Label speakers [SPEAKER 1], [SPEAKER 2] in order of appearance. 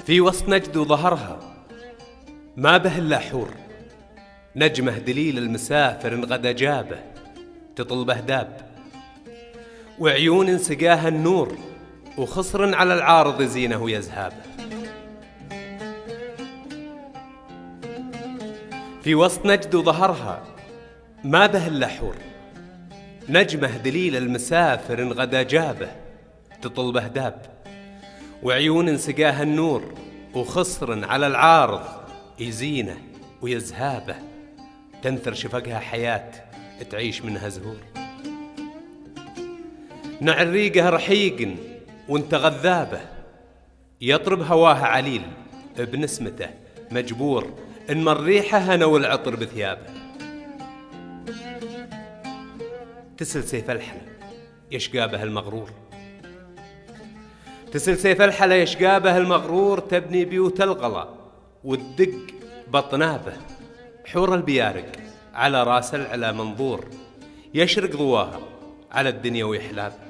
[SPEAKER 1] في وسط نجد وظهرها ما به إلا حور، نجمه دليل المسافر إن غدا جابه تطلبه داب، وعيون سقاها النور وخصر على العارض زينه ويزهابه. في وسط نجد وظهرها ما به إلا حور، نجمه دليل المسافر إن غدا جابه تطلبه داب، وعيون سقاها النور وخصر على العارض يزينه ويزهابه، تنثر شفقها حياة تعيش منها زهور. نعل ريقه رحيق وانت غذابه، يطرب هواها عليل بنسمته مجبور، إن مر ريحه هنا والعطر بثيابه. تسل سيف الحلا يشقابه المغرور، تسل سيف الحلا يشقابه المغرور، تبني بيوت الغلا وتدق بطنابه، حور البيارق على راس العلا منظور، يشرق ضواها على الدنيا ويحلاب.